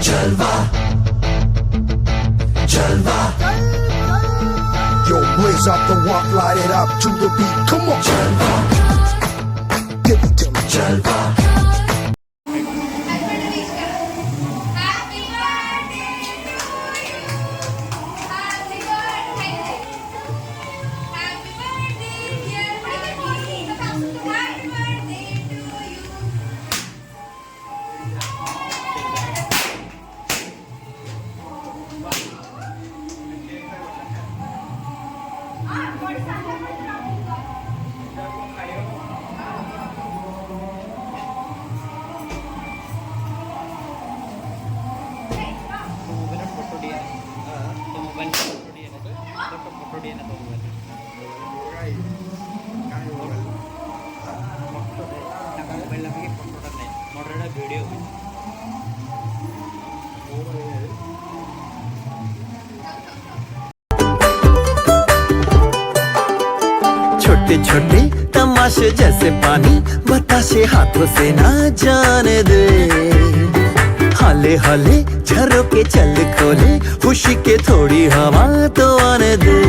जलवा जलवा Yo, blaze up the walk, light it up to the beat. Come on, जलवा give it to me. जलवा Happy birthday to you. Happy birthday. Happy birthday, dear Molly. Happy birthday to you. Mobile photo दिया तो mobile photo दिया तो photo दिया तो mobile mobile लगे photo नहीं मोटर वीडियो छोटे छोटे तमाशे जैसे पानी बताशे हाथों से ना जाने दे हाले हाले झरोके चल खोले खुशी के थोड़ी हवा तो आने दे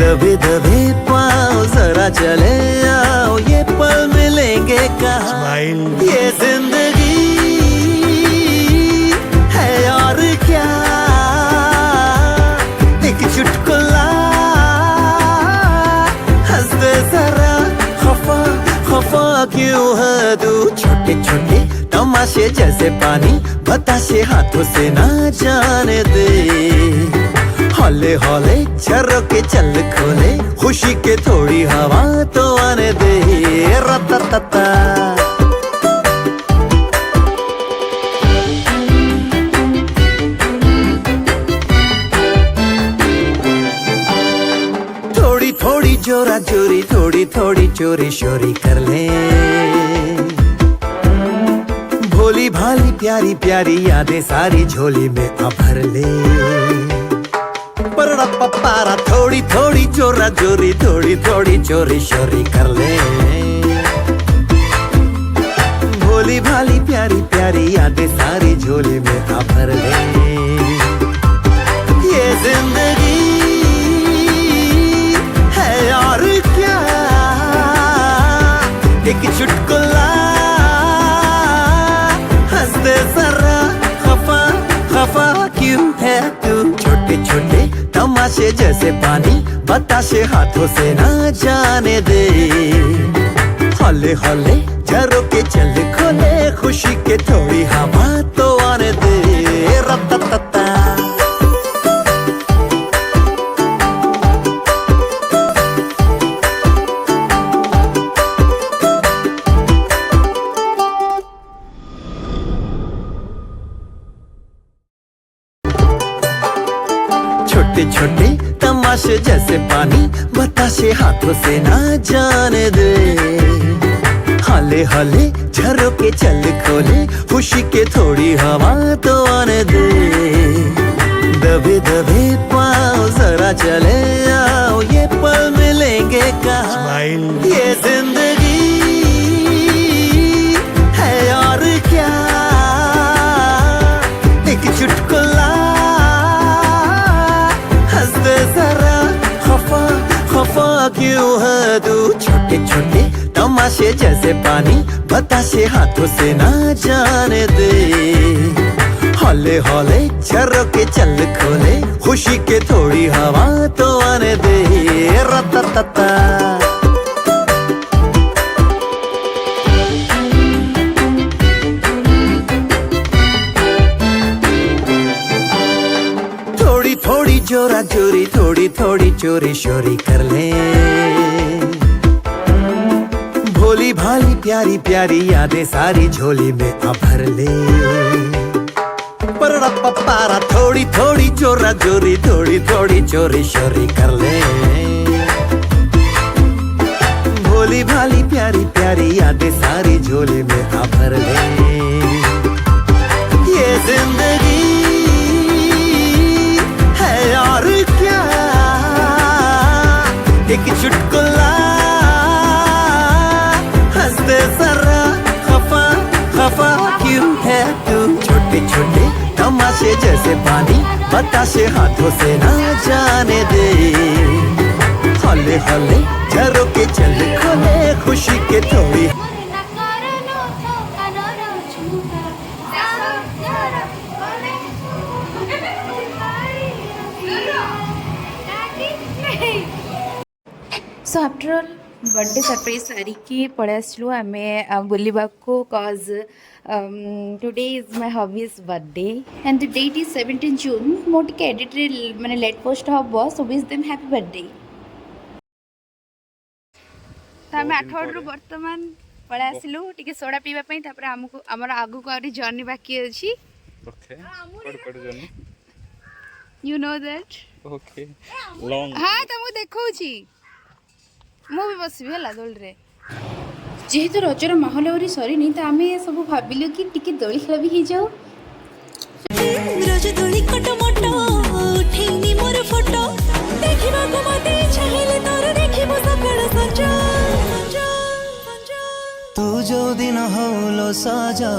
दबे दबे पाँव जरा चले आओ ये पल मिलेंगे कहाँ ये जिंदगी है और क्या एक चुटकुला हंस दे जरा खफा खफा क्यों है तू छोटे छोटे तमाशे जैसे पानी बताशे हाथों से ना जाने दे हौले हौले झरोके चल खोले खुशी के थोड़ी हवा तो आने दे रता थोड़ी थोड़ी जोरा जोरी थोड़ी थोड़ी चोरी शोरी कर ले भोली भाली प्यारी प्यारी यादें सारी झोली में आ भर ले परड़ा पपारा थोड़ी थोड़ी जोरा जोरी थोड़ी थोड़ी चोरी शोरी कर ले भोली भाली प्यारी प्यारी यादें सारी झोली में आ भर ले ये जिंदगी है और क्या एक चुटकुला हंस दे जरा खफा खफा क्यों है तू छोटे छोटे तमाशे जैसे पानी बताशे हाथों से ना जाने दे हौले हौले झरोके चल खोले खुशी के थोड़ी हवा तो आने दे रता छोटे छोटे तमाशे जैसे पानी बताशे हाथों से ना जाने दे हाले हाले झरोके चल खोले खुशी के थोड़ी हवा तो आने दे दबे दबे पाँव जरा चले आओ ये पल मिलेंगे कहाँ ये जिंदगी है और क्या एक चुटकुला हंस दे जरा खफा खफा क्यों है तू छोटे छोटे तमाशे जैसे पानी बताशे हाथों से ना जाने दे हौले हौले झरोके चल खोले खुशी के थोड़ी हवा तो आने दे रता थोड़ी थोड़ी जोरा जोरी थोड़ी थोड़ी चोरी शोरी कर ले भोली भाली प्यारी प्यारी यादें सारी झोली में आ भर ले परड़ा पपारा थोड़ी थोड़ी जोरा जोरी थोड़ी थोड़ी चोरी शोरी कर ले भोली भाली प्यारी प्यारी यादें सारी झोली में आ भर ले ये जिंदगी है और क्या एक चुटकुला हंस दे जरा खफा खफा क्यों है तू छोटे छोटे तमाशे जैसे पानी बताशे हाथों से ना जाने दे हौले हौले झरोके चल खोले खुशी के थोड़ी so after all birthday surprise सारिकी पड़े आसलु आम बुलवा को cause today is my hubby's birthday and the date is 17 June मोटे एडिट माने लेट पोस्ट हम so wish them happy birthday तो आम 8 रु वर्तमान पड़े आसलु टिके सोडा पीवा पई तापर हमको हमर आगु को आरी जर्नी बाकी अछि ओके पड़ journey you know that okay long हां तुमको देखौछि मु भी बसबी है दोल रे जेहेतु रजर माहौल आहुरी सरीनी तो आम सब भाविलु कि टिके दोली खेल भी हो जाओ रज दोली कटो मोटो उठेनी मोर फोटो देखिबा को मते चाहिले तोर देखिबो सकाळ संजो तू जो दिन होलो साजा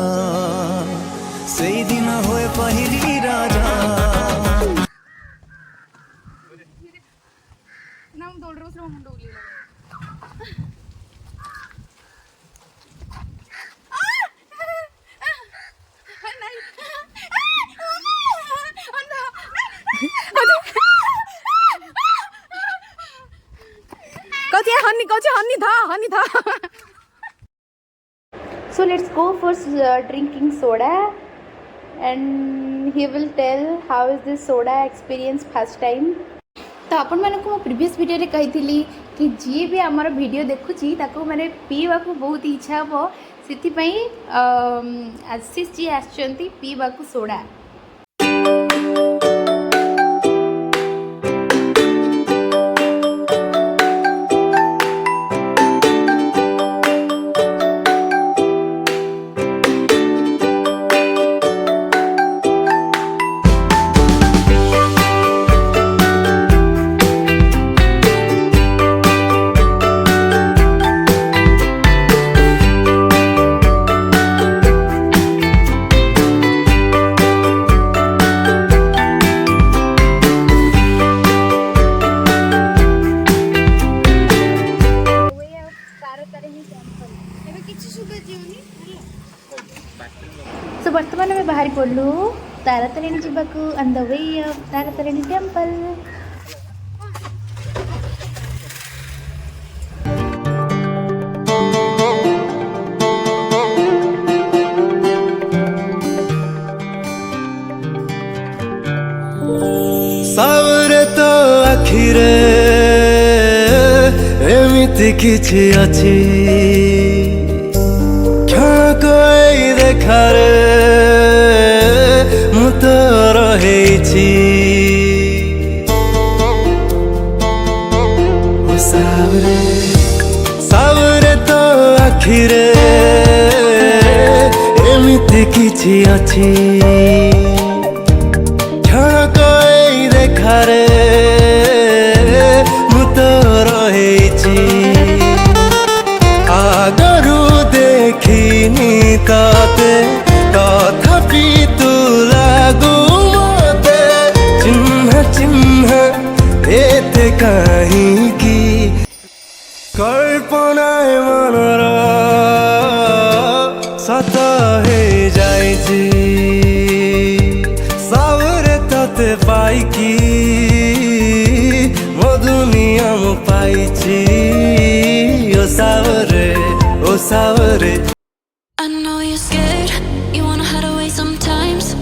सही दिन होए पहली राजा ना दौड़ रहा हूं मुंडो उली हनी था so let's go for drinking soda and he will tell how is this soda experience first time तो आपण मानक मो प्रीवियस वीडियो रे कही कि जी भी आमर वीडियो देखुची ताको माने पीवा को बहुत इच्छा हो सिथि पई आशीष जी आछंती पीवा को सोडा सो वर्तमान में बाहर पड़लु तारातारिणी जावाकू on the way of Taratarini temple सावरे तो आखिरे एमिति किछि अछि क्षणक देखारे मु तो रहिछि ओ सावरे सावरे तो आखिरे एमिति किछि अछि देखारे मु तो रहिछि आगरू देखिनी ताते तथापि तू लागू मते चिन्ह चिन्ह एते काहीकि कल्पनाए मनर सत हे जाइछि सावरे तते पाइकी मो दुनिया मु पाइछि ओ सावरे ओ सावरे I know you're scared, you wanna hide away sometimes.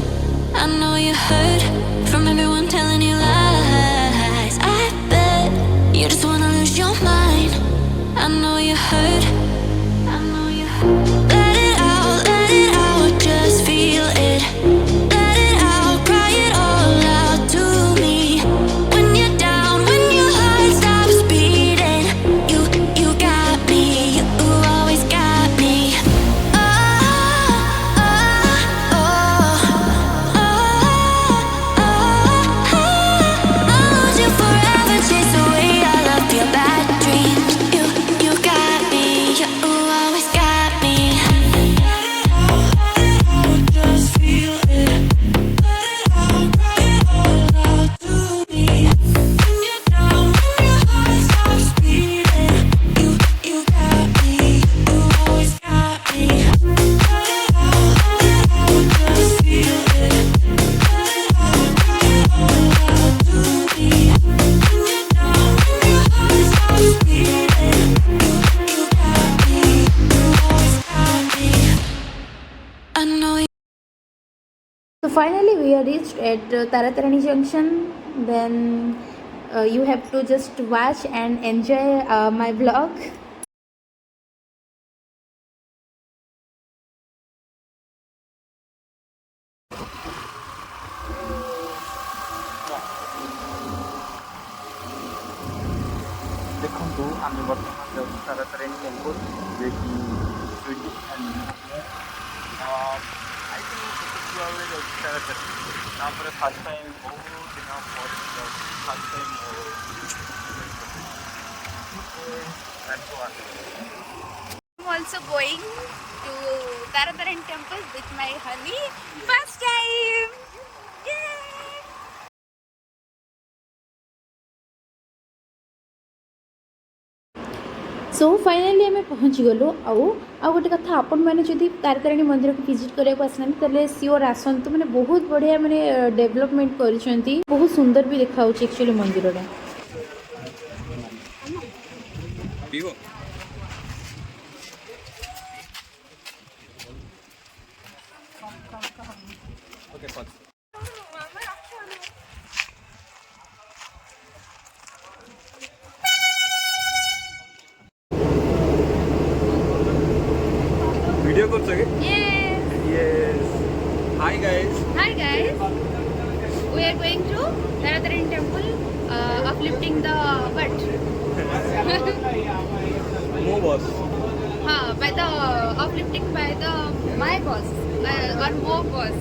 I know you hurt from everyone telling you lies. I bet you just wanna lose your mind. I know you hurt, I know you hurt. Let it out, just feel it. Let it out, cry it all out to me. When you're down, when your heart stops beating, you got me, you always got me. Oh, I know you. So finally we are reached at Taratarani Junction. Then you have to just watch and enjoy my vlog. देखो आम बर्तमान जाऊँ Taratarini temple जे कि sweetie I think छुआबे जाऊँ Taratarini fast time बहुत दिन पर fast time I'm also going to Taratarani temple with my honey. First time! Yay! So finally आम पहुँची गलु आउ गोटे कथा आपण मैंने जब तारातारिणी मंदिर को विजिट करने आसना तेल सियोर आसतु मैंने बहुत बढ़िया माने डेवलपमेंट कर बहुत सुंदर भी देखा एक्चुअली मंदिर वीडियो कर सके Yes. Yes hi guys Hi guys. We are going to Taratarani temple, uplifting the what? मो boss By the uplifting by the my boss or more boss.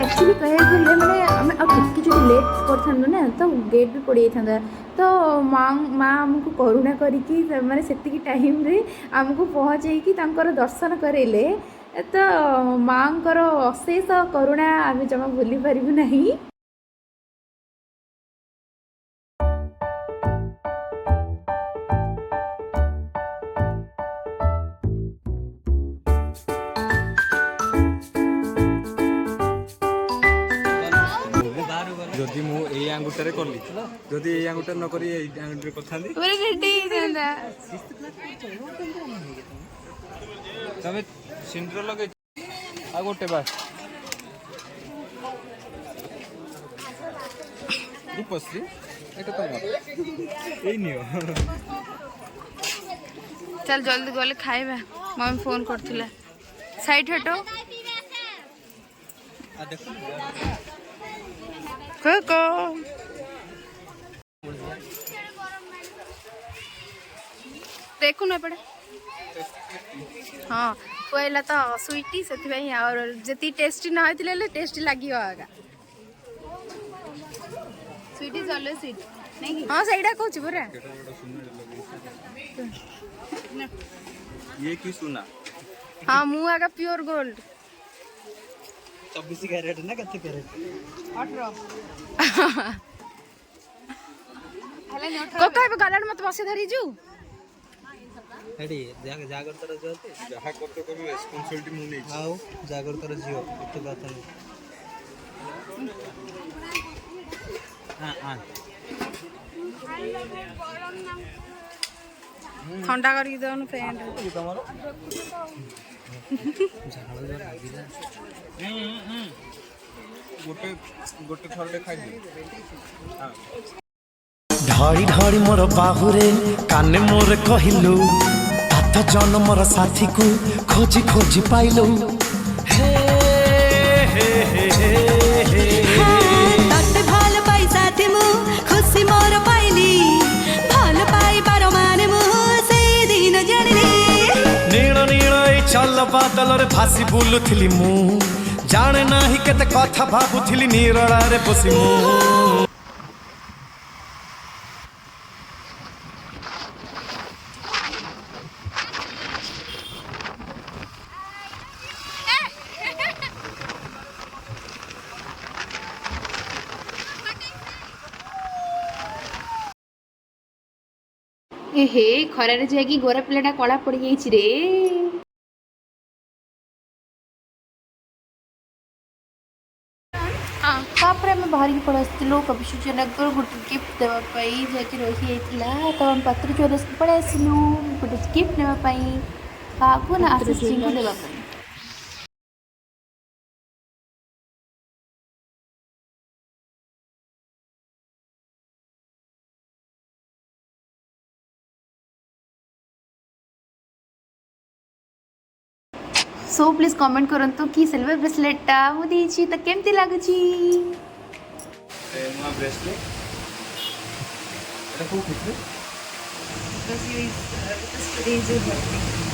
Actually कह मैंने आम आगे जो लेट कर ना तो गेट भी पड़ जाता तो माँ आमको करुणा करी मैंने से टाइम रे आमको पहुँचे दर्शन करेले तो माँ अशेष करुणा आम जमा भूली पारू नहीं। जदि मु ए आंगुटारे करली जदि ए आंगुटारे न करी ए आंगुटारे करथांदी पूरा रेडी था तमे सिंड्रो लगे आ गोटे बार रूपश्री एटा तमर एई नियो चल जल्दी गले खाइबा मम्मी फोन करथिला साइड हटो आ देखो कोको देखु ना पड़े हाँ कहला तो स्वीटी से और जी टेस्टी ना होते टेस्टी लगे आगा स्वीटी चलो स्वीट नहीं हाँ सहीटा कौच पूरा ये की सुना हाँ मु आगा प्योर गोल्ड 24 कैरेट ना कते कैरेट 18 कोको अब गलाड मत बसे धरी जू हेडी जागर तर जते जहा करते करू रिस्पांसिबिलिटी मु नै आओ जागर तर जियो एते बात नहीं हां हां ठंडा करके दउन फ्रेंड गोटे गोटे थरडे खाइ हां ढाई ढाई मोर बाहुरे काने मोर कहिलु आत जन्मर साथी को खोजी खोजी पाइलु हे हे हे हे तते भाल पाई साथी मु खुशी मोर पाइली भाल पाई बार माने मु से दिन जानिली नील नील ए चल बादल रे भासी बुलुथिली मु जाने नाही केते कथा भाबुथिली नीरळा रे बसी मु ए हे खरारे जाकि गोरा पिलाटा कला पड़ जाइछि रे। तापर आम बाहर की पड़े आसलु कवि सूचनागर गोटे गिफ्ट देवाई जैक रही जाता तो आम पात्र चौरस को पड़े आसलु गोटे गिफ्ट नापी क्या ना आशीष जी को देवाई। सो प्लीज कमेंट करंतु कि सिल्वर ब्रेसलेटा मु देछि त केमती लागुछि। नुआ ब्रेसलेट एटा को किथे Because he is, this is